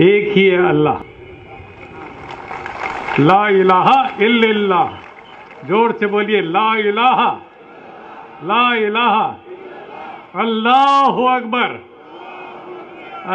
एक ही है अल्लाह, ला इलाहा इल्लल्लाह। जोर से बोलिए, ला इलाहा अल्लाहु अकबर,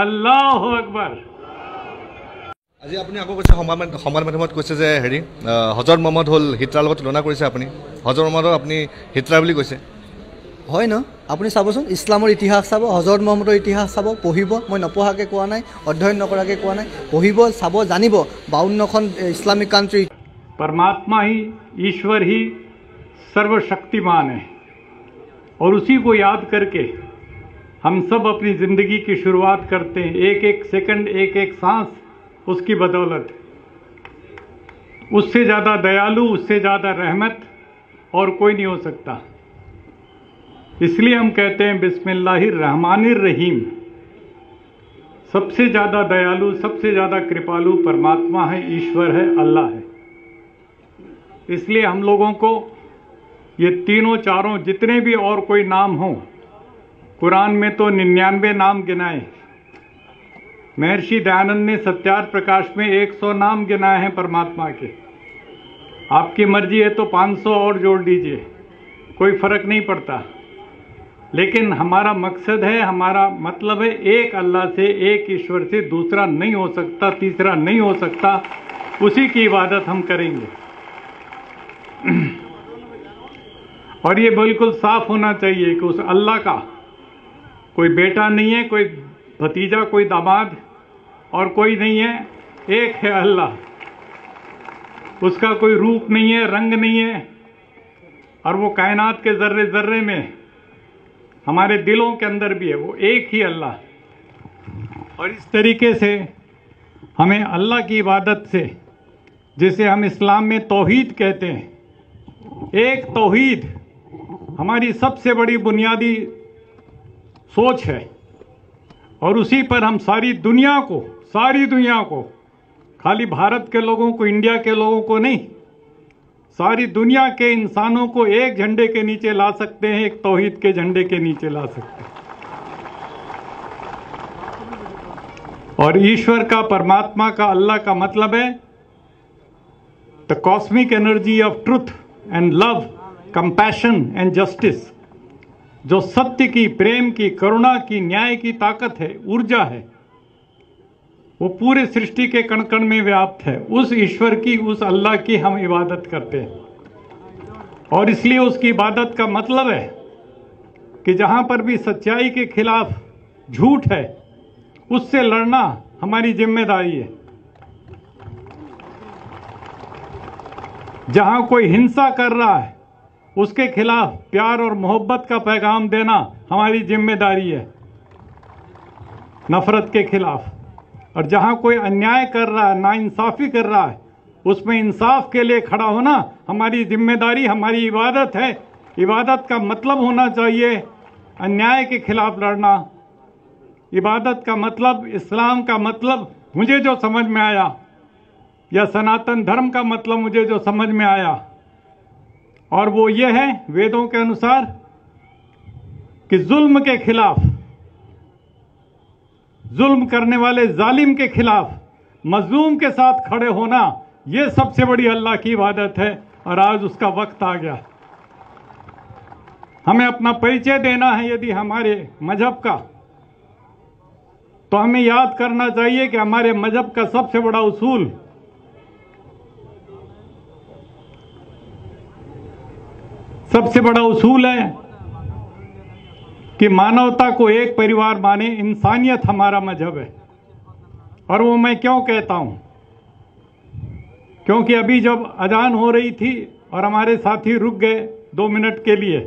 अल्लाहु अकबर। আজি আপুনি আকৌ কৈছে সংবাদ মাধ্যমত কৈছে যে হেৰি হজৰত মহম্মদ হ'ল হিটলাৰৰ লগত তুলনা কৰিছে আপুনি। হজৰত মহম্মদক আপুনি হিটলাৰ বুলি কৈছে, হয় ন? আপুনি চাবচোন, ইছলামৰ ইতিহাস চাব, হজৰত মহম্মদৰ ইতিহাস চাব, পঢ়িব। মই নপঢ়াকৈ কোৱা নাই, অধ্যয়ন নকৰাকৈ কোৱা নাই। পঢ়িব, চাব, জানিব 52খন ইছলামিক কাণ্ট্ৰি। परमात्मा ही, ईश्वर ही सर्वशक्तिमान है और उसी को याद करके हम सब अपनी ज़िंदगी की शुरुआत करते हैं। एक एक सेकंड, एक एक सांस उसकी बदौलत। उससे ज़्यादा दयालु, उससे ज़्यादा रहमत और कोई नहीं हो सकता। इसलिए हम कहते हैं बिस्मिल्लाहिर्रहमानिर्रहीम। सबसे ज़्यादा दयालु, सबसे ज़्यादा कृपालु परमात्मा है, ईश्वर है, अल्लाह है। इसलिए हम लोगों को ये तीनों चारों जितने भी और कोई नाम हो, कुरान में तो 99 नाम गिनाए। महर्षि दयानंद ने सत्यार्थ प्रकाश में 100 नाम गिनाए हैं परमात्मा के। आपकी मर्जी है तो 500 और जोड़ दीजिए, कोई फर्क नहीं पड़ता। लेकिन हमारा मकसद है, हमारा मतलब है, एक अल्लाह से, एक ईश्वर से दूसरा नहीं हो सकता, तीसरा नहीं हो सकता। उसी की इबादत हम करेंगे। और ये बिल्कुल साफ होना चाहिए कि उस अल्लाह का कोई बेटा नहीं है, कोई भतीजा, कोई दामाद और कोई नहीं है। एक है अल्लाह, उसका कोई रूप नहीं है, रंग नहीं है। और वो कायनात के जर्रे जर्रे में, हमारे दिलों के अंदर भी है। वो एक ही अल्लाह। और इस तरीके से हमें अल्लाह की इबादत से, जिसे हम इस्लाम में तौहीद कहते हैं, एक तौहीद हमारी सबसे बड़ी बुनियादी सोच है। और उसी पर हम सारी दुनिया को, खाली भारत के लोगों को, इंडिया के लोगों को नहीं, सारी दुनिया के इंसानों को एक झंडे के नीचे ला सकते हैं, एक तौहीद के झंडे के नीचे ला सकते हैं। और ईश्वर का, परमात्मा का, अल्लाह का मतलब है the cosmic energy of truth and love, compassion and justice. जो सत्य की, प्रेम की, करुणा की, न्याय की ताकत है, ऊर्जा है, वो पूरे सृष्टि के कण कण में व्याप्त है। उस ईश्वर की, उस अल्लाह की हम इबादत करते हैं। और इसलिए उसकी इबादत का मतलब है कि जहां पर भी सच्चाई के खिलाफ झूठ है, उससे लड़ना हमारी जिम्मेदारी है। जहां कोई हिंसा कर रहा है, उसके खिलाफ प्यार और मोहब्बत का पैगाम देना हमारी जिम्मेदारी है, नफरत के खिलाफ। और जहां कोई अन्याय कर रहा है, नाइंसाफी कर रहा है, उसमें इंसाफ के लिए खड़ा होना हमारी जिम्मेदारी, हमारी इबादत है। इबादत का मतलब होना चाहिए अन्याय के खिलाफ लड़ना। इबादत का मतलब, इस्लाम का मतलब मुझे जो समझ में आया, या सनातन धर्म का मतलब मुझे जो समझ में आया, और वो ये है वेदों के अनुसार कि जुल्म के खिलाफ, जुल्म करने वाले जालिम के खिलाफ मजलूम के साथ खड़े होना, ये सबसे बड़ी अल्लाह की इबादत है। और आज उसका वक्त आ गया। हमें अपना परिचय देना है यदि हमारे मजहब का, तो हमें याद करना चाहिए कि हमारे मजहब का सबसे बड़ा उसूल है कि मानवता को एक परिवार माने, इंसानियत हमारा मजहब है। और वो मैं क्यों कहता हूं? क्योंकि अभी जब अजान हो रही थी और हमारे साथी रुक गए 2 मिनट के लिए,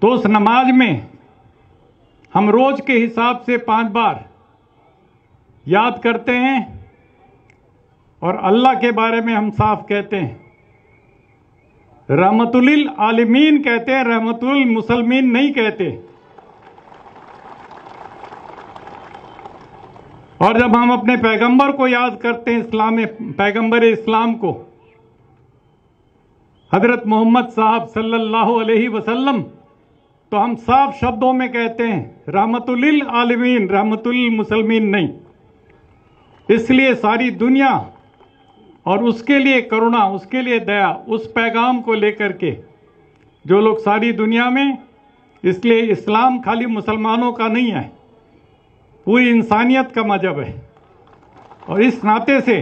तो उस नमाज में हम रोज के हिसाब से 5 बार याद करते हैं और अल्लाह के बारे में हम साफ कहते हैं, रहमतुलिल आलमीन कहते हैं, रहमतुल मुसलमीन नहीं कहते। और जब हम अपने पैगंबर को याद करते हैं, पैगंबर इस्लाम को, हजरत मोहम्मद साहब सल्लल्लाहु अलैहि वसल्लम, तो हम साफ शब्दों में कहते हैं रहमतुलिल आलमीन, रहमतुल मुसलमीन नहीं। इसलिए सारी दुनिया और उसके लिए करुणा, उसके लिए दया, उस पैगाम को लेकर के जो लोग सारी दुनिया में, इसलिए इस्लाम खाली मुसलमानों का नहीं है, पूरी इंसानियत का मजहब है। और इस नाते से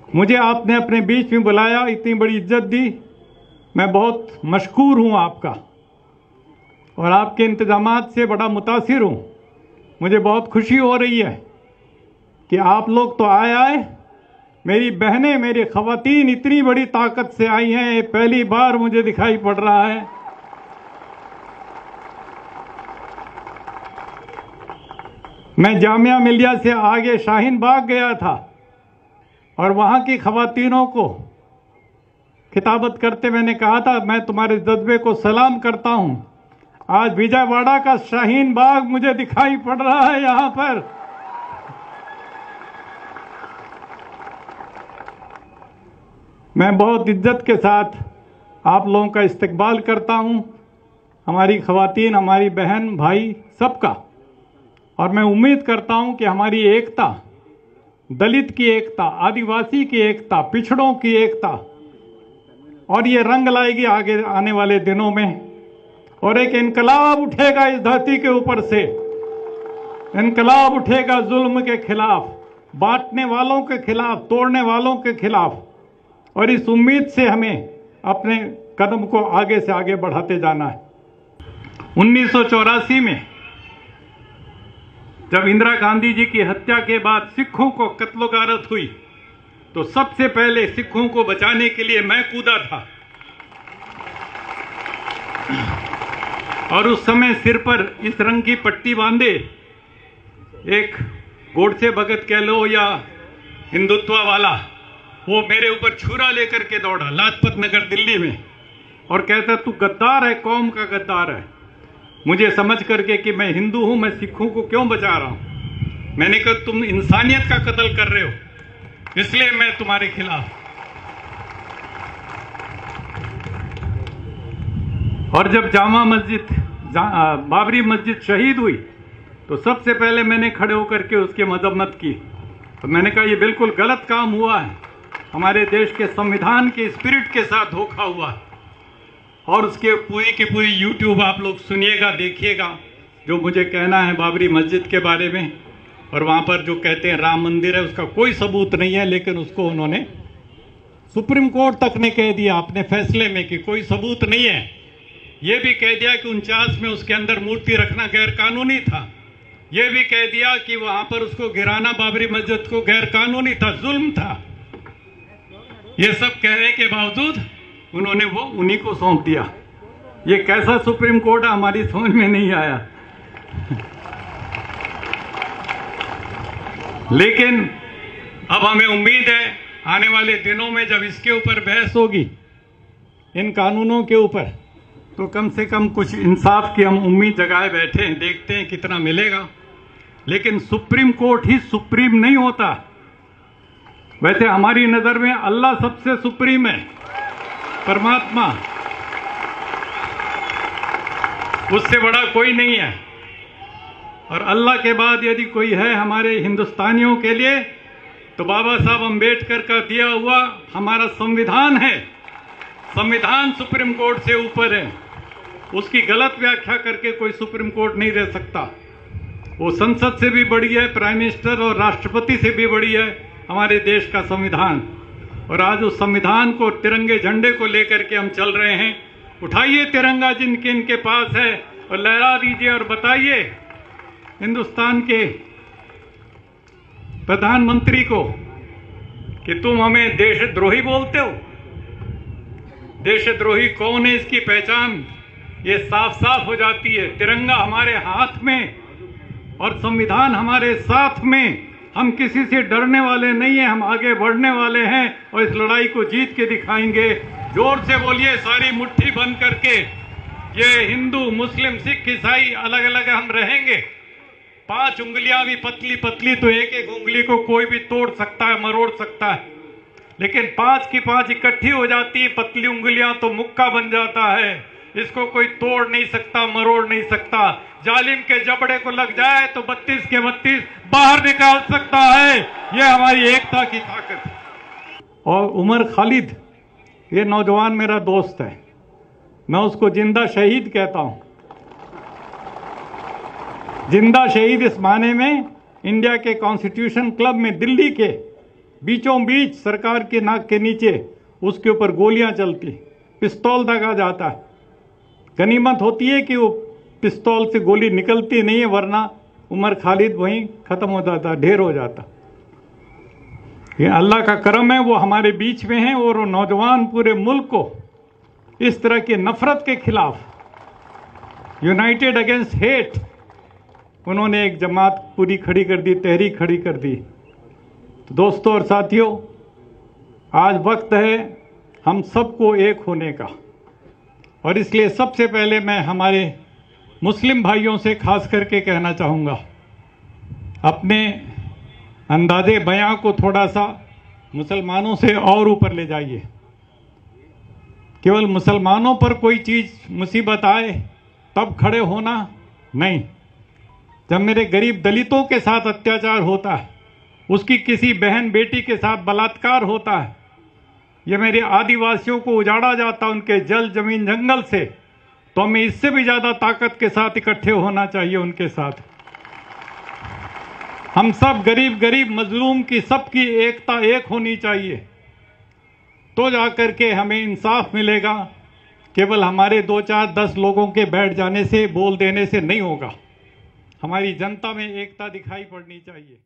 मुझे आपने अपने बीच में बुलाया, इतनी बड़ी इज्जत दी, मैं बहुत मशकूर हूं आपका और आपके इंतजामात से बड़ा मुतासिर हूं। मुझे बहुत खुशी हो रही है कि आप लोग तो आए, मेरी बहनें, मेरी ख़वातीन इतनी बड़ी ताकत से आई हैं, ये पहली बार मुझे दिखाई पड़ रहा है। मैं जामिया मिलिया से आगे शाहीन बाग गया था और वहाँ की ख़वातीनों को खिताबत करते मैंने कहा था, मैं तुम्हारे जज्बे को सलाम करता हूँ। आज विजयवाड़ा का शाहीन बाग मुझे दिखाई पड़ रहा है यहाँ पर। मैं बहुत इज्जत के साथ आप लोगों का इस्तकबाल करता हूँ, हमारी ख़वातीन, हमारी बहन, भाई, सबका। और मैं उम्मीद करता हूँ कि हमारी एकता, दलित की एकता, आदिवासी की एकता, पिछड़ों की एकता, और ये रंग लाएगी आगे आने वाले दिनों में। और एक इनकलाब उठेगा इस धरती के ऊपर से, इनकलाब उठेगा जुल्म के खिलाफ, बांटने वालों के खिलाफ, तोड़ने वालों के खिलाफ। और इस उम्मीद से हमें अपने कदम को आगे से आगे बढ़ाते जाना है। 1984 में जब इंदिरा गांधी जी की हत्या के बाद सिखों को कत्लो-गारत हुई, तो सबसे पहले सिखों को बचाने के लिए मैं कूदा था। और उस समय सिर पर इस रंग की पट्टी बांधे एक गोडसे भगत कह लो या हिंदुत्व वाला, वो मेरे ऊपर छुरा लेकर के दौड़ा लाजपत नगर दिल्ली में और कहता तू गद्दार है, कौम का गद्दार है। मुझे समझ करके कि मैं हिंदू हूं, मैं सिखों को क्यों बचा रहा हूं, मैंने कहा तुम इंसानियत का कत्ल कर रहे हो, इसलिए मैं तुम्हारे खिलाफ। और जब जामा मस्जिद, बाबरी मस्जिद शहीद हुई, तो सबसे पहले मैंने खड़े होकर के उसकी मजम्मत की। तो मैंने कहा ये बिल्कुल गलत काम हुआ है, हमारे देश के संविधान के स्पिरिट के साथ धोखा हुआ। और उसके पूरी की पूरी यूट्यूब आप लोग सुनिएगा, देखिएगा जो मुझे कहना है बाबरी मस्जिद के बारे में। और वहाँ पर जो कहते हैं राम मंदिर है, उसका कोई सबूत नहीं है, लेकिन उसको उन्होंने सुप्रीम कोर्ट तक ने कह दिया अपने फैसले में कि कोई सबूत नहीं है। ये भी कह दिया कि 49 में उसके अंदर मूर्ति रखना गैर कानूनी था। ये भी कह दिया कि वहाँ पर उसको गिराना, बाबरी मस्जिद को, गैर कानूनी था, जुल्म था। ये सब कहने के बावजूद उन्होंने वो उन्हीं को सौंप दिया। ये कैसा सुप्रीम कोर्ट है, हमारी समझ में नहीं आया। लेकिन अब हमें उम्मीद है आने वाले दिनों में जब इसके ऊपर बहस होगी, इन कानूनों के ऊपर, तो कम से कम कुछ इंसाफ की हम उम्मीद जगाए बैठे हैं, देखते हैं कितना मिलेगा। लेकिन सुप्रीम कोर्ट ही सुप्रीम नहीं होता। वैसे हमारी नजर में अल्लाह सबसे सुप्रीम है, परमात्मा, उससे बड़ा कोई नहीं है। और अल्लाह के बाद यदि कोई है हमारे हिंदुस्तानियों के लिए, तो बाबा साहब अम्बेडकर का दिया हुआ हमारा संविधान है। संविधान सुप्रीम कोर्ट से ऊपर है, उसकी गलत व्याख्या करके कोई सुप्रीम कोर्ट नहीं रह सकता। वो संसद से भी बड़ी है, प्राइम मिनिस्टर और राष्ट्रपति से भी बड़ी है हमारे देश का संविधान। और आज उस संविधान को, तिरंगे झंडे को लेकर के हम चल रहे हैं। उठाइए तिरंगा जिनके इनके पास है और लहरा दीजिए और बताइए हिंदुस्तान के प्रधानमंत्री को कि तुम हमें देशद्रोही बोलते हो। देशद्रोही कौन है, इसकी पहचान ये साफ साफ हो जाती है। तिरंगा हमारे हाथ में और संविधान हमारे साथ में। हम किसी से डरने वाले नहीं हैं, हम आगे बढ़ने वाले हैं और इस लड़ाई को जीत के दिखाएंगे। जोर से बोलिए सारी मुट्ठी बंद करके। ये हिंदू, मुस्लिम, सिख, ईसाई अलग अलग हम रहेंगे। 5 उंगलियां भी पतली पतली, तो एक एक उंगली को कोई भी तोड़ सकता है, मरोड़ सकता है। लेकिन 5 की 5 इकट्ठी हो जाती है पतली उंगलियां, तो मुक्का बन जाता है। इसको कोई तोड़ नहीं सकता, मरोड़ नहीं सकता। जालिम के जबड़े को लग जाए तो 32 के 32 बाहर निकाल सकता है। ये हमारी एकता की ताकत है। और उमर खालिद, ये नौजवान मेरा दोस्त है, मैं उसको जिंदा शहीद कहता हूं। जिंदा शहीद इस माने में, इंडिया के कॉन्स्टिट्यूशन क्लब में दिल्ली के बीचों बीच सरकार के नाक के नीचे उसके ऊपर गोलियां चलती, पिस्तौल दागा जाता है। गनीमत होती है कि वो पिस्तौल से गोली निकलती नहीं है, वरना उमर खालिद वहीं खत्म हो जाता, ढेर हो जाता। ये अल्लाह का करम है, वो हमारे बीच में हैं और वो नौजवान पूरे मुल्क को इस तरह की नफरत के खिलाफ, यूनाइटेड अगेंस्ट हेट, उन्होंने एक जमात पूरी खड़ी कर दी, तहरीक खड़ी कर दी। तो दोस्तों और साथियों, आज वक्त है हम सबको एक होने का, और इसलिए सबसे पहले मैं हमारे मुस्लिम भाइयों से खास करके कहना चाहूँगा, अपने अंदाजे बयां को थोड़ा सा मुसलमानों से और ऊपर ले जाइए। केवल मुसलमानों पर कोई चीज़ मुसीबत आए तब खड़े होना नहीं। जब मेरे गरीब दलितों के साथ अत्याचार होता है, उसकी किसी बहन बेटी के साथ बलात्कार होता है, या मेरे आदिवासियों को उजाड़ा जाता उनके जल जमीन जंगल से, तो हमें इससे भी ज्यादा ताकत के साथ इकट्ठे होना चाहिए उनके साथ। हम सब गरीब गरीब मजलूम की सबकी एकता एक होनी चाहिए, तो जाकर के हमें इंसाफ मिलेगा। केवल हमारे 2 4 10 लोगों के बैठ जाने से, बोल देने से नहीं होगा। हमारी जनता में एकता दिखाई पड़नी चाहिए।